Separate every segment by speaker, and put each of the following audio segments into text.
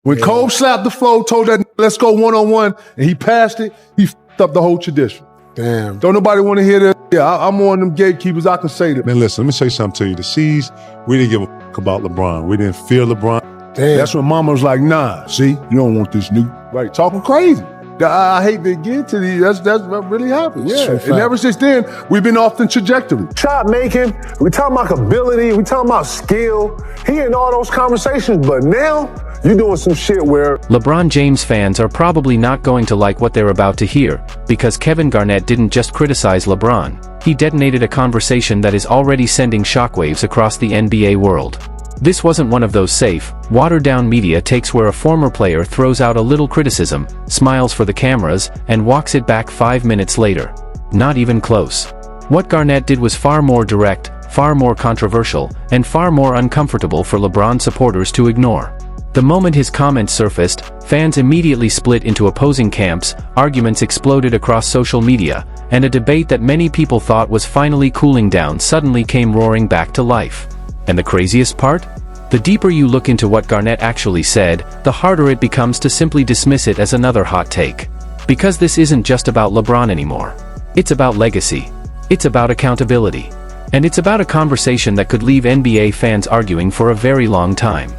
Speaker 1: When Cole slapped the floor, told that let's go one-on-one, and he passed it, he f***ed up the whole tradition.
Speaker 2: Damn.
Speaker 1: Don't nobody want to hear that. Yeah, I'm one of them gatekeepers. I can say that.
Speaker 3: Man, listen, let me say something to you. The C's, we didn't give a f*** about LeBron. We didn't fear LeBron.
Speaker 1: Damn. That's when mama was like, nah, see, you don't want this new. Right, talking crazy. I hate to get to these. That's what really happened. Yeah. And ever since then, we've been off the trajectory.
Speaker 2: Shot making, we talking about ability, we talking about skill. He in all those conversations, but now you doing some shit where
Speaker 4: LeBron James fans are probably not going to like what they're about to hear, because Kevin Garnett didn't just criticize LeBron, he detonated a conversation that is already sending shockwaves across the NBA world. This wasn't one of those safe, watered-down media takes where a former player throws out a little criticism, smiles for the cameras, and walks it back 5 minutes later. Not even close. What Garnett did was far more direct, far more controversial, and far more uncomfortable for LeBron supporters to ignore. The moment his comments surfaced, fans immediately split into opposing camps, arguments exploded across social media, and a debate that many people thought was finally cooling down suddenly came roaring back to life. And the craziest part? The deeper you look into what Garnett actually said, the harder it becomes to simply dismiss it as another hot take. Because this isn't just about LeBron anymore. It's about legacy. It's about accountability. And it's about a conversation that could leave NBA fans arguing for a very long time.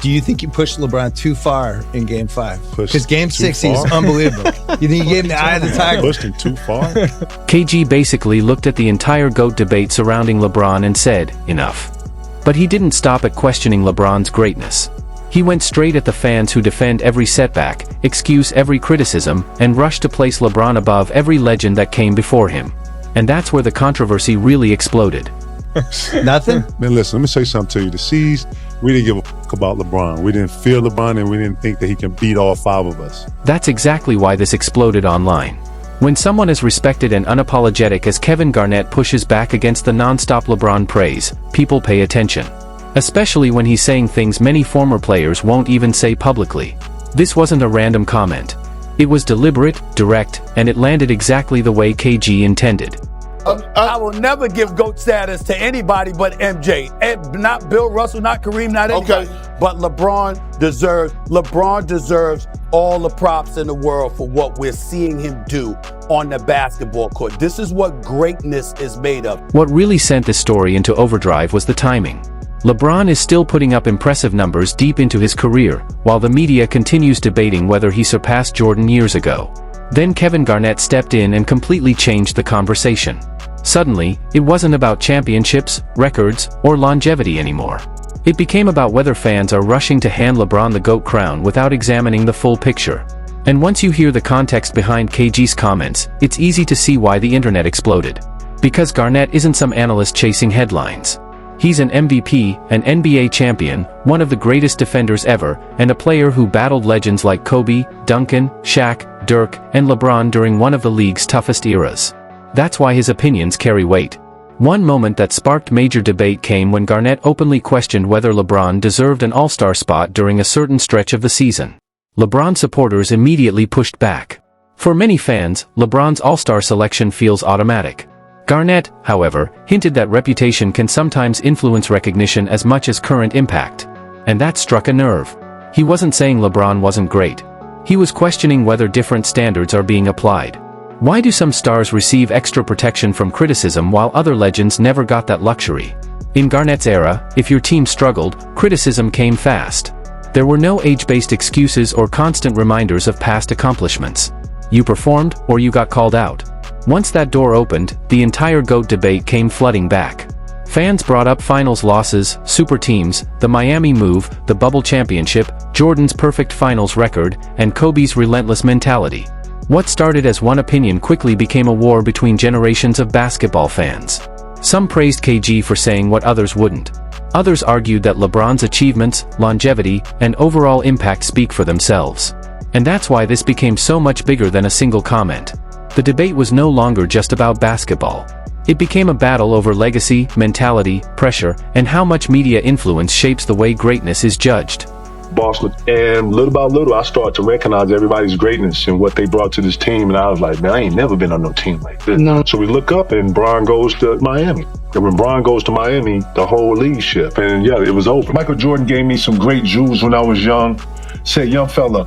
Speaker 5: Do you think you pushed LeBron too far in Game 5? Because Game 6
Speaker 3: far?
Speaker 5: is unbelievable. You think you gave him the eye of the tiger?
Speaker 3: Pushed him too far?
Speaker 4: KG basically looked at the entire GOAT debate surrounding LeBron and said, enough. But he didn't stop at questioning LeBron's greatness. He went straight at the fans who defend every setback, excuse every criticism, and rush to place LeBron above every legend that came before him. And that's where the controversy really exploded.
Speaker 5: Nothing?
Speaker 3: Man, listen, let me say something to you. The C's, we didn't give a f*** about LeBron. We didn't fear LeBron, and we didn't think that he can beat all 5 of us.
Speaker 4: That's exactly why this exploded online. When someone as respected and unapologetic as Kevin Garnett pushes back against the nonstop LeBron praise, people pay attention. Especially when he's saying things many former players won't even say publicly. This wasn't a random comment. It was deliberate, direct, and it landed exactly the way KG intended.
Speaker 6: I will never give GOAT status to anybody but MJ. Not Bill Russell, not Kareem, not anybody. Okay. But LeBron deserves all the props in the world for what we're seeing him do on the basketball court. This is what greatness is made of.
Speaker 4: What really sent this story into overdrive was the timing. LeBron is still putting up impressive numbers deep into his career, while the media continues debating whether he surpassed Jordan years ago. Then Kevin Garnett stepped in and completely changed the conversation. Suddenly, it wasn't about championships, records, or longevity anymore. It became about whether fans are rushing to hand LeBron the GOAT crown without examining the full picture. And once you hear the context behind KG's comments, it's easy to see why the internet exploded. Because Garnett isn't some analyst chasing headlines. He's an MVP, an NBA champion, one of the greatest defenders ever, and a player who battled legends like Kobe, Duncan, Shaq, Dirk, and LeBron during one of the league's toughest eras. That's why his opinions carry weight. One moment that sparked major debate came when Garnett openly questioned whether LeBron deserved an all-star spot during a certain stretch of the season. LeBron supporters immediately pushed back. For many fans, LeBron's all-star selection feels automatic. Garnett, however, hinted that reputation can sometimes influence recognition as much as current impact. And that struck a nerve. He wasn't saying LeBron wasn't great. He was questioning whether different standards are being applied. Why do some stars receive extra protection from criticism while other legends never got that luxury? In Garnett's era, if your team struggled, criticism came fast. There were no age-based excuses or constant reminders of past accomplishments. You performed, or you got called out. Once that door opened, the entire GOAT debate came flooding back. Fans brought up finals losses, super teams, the Miami move, the bubble championship, Jordan's perfect finals record, and Kobe's relentless mentality. What started as one opinion quickly became a war between generations of basketball fans. Some praised KG for saying what others wouldn't. Others argued that LeBron's achievements, longevity, and overall impact speak for themselves. And that's why this became so much bigger than a single comment. The debate was no longer just about basketball. It became a battle over legacy, mentality, pressure, and how much media influence shapes the way greatness is judged.
Speaker 1: Boston, and little by little, I started to recognize everybody's greatness and what they brought to this team, and I was like, man, I ain't never been on no team like this. No. So we look up, and Bron goes to Miami. And when Bron goes to Miami, the whole league shift, and yeah, it was over. Michael Jordan gave me some great jewels when I was young. said, young fella,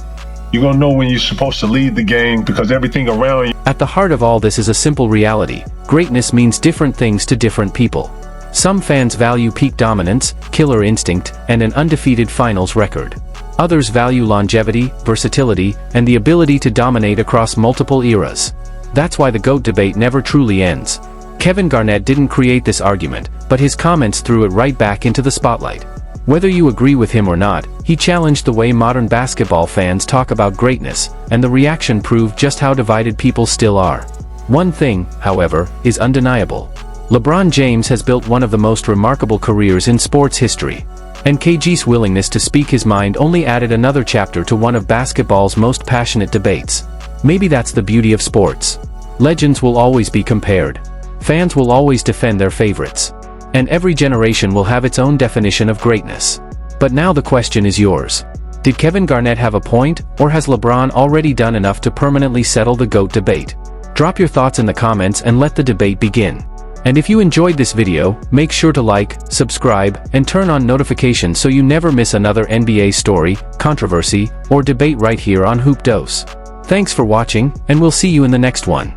Speaker 1: you're going to know when you're supposed to lead the game because everything around you.
Speaker 4: At the heart of all this is a simple reality. Greatness means different things to different people. Some fans value peak dominance, killer instinct, and an undefeated finals record. Others value longevity, versatility, and the ability to dominate across multiple eras. That's why the GOAT debate never truly ends. Kevin Garnett didn't create this argument, but his comments threw it right back into the spotlight. Whether you agree with him or not, he challenged the way modern basketball fans talk about greatness, and the reaction proved just how divided people still are. One thing, however, is undeniable. LeBron James has built one of the most remarkable careers in sports history. And KG's willingness to speak his mind only added another chapter to one of basketball's most passionate debates. Maybe that's the beauty of sports. Legends will always be compared. Fans will always defend their favorites. And every generation will have its own definition of greatness. But now the question is yours. Did Kevin Garnett have a point, or has LeBron already done enough to permanently settle the GOAT debate? Drop your thoughts in the comments and let the debate begin. And if you enjoyed this video, make sure to like, subscribe, and turn on notifications so you never miss another NBA story, controversy, or debate right here on Hoop Dose. Thanks for watching, and we'll see you in the next one.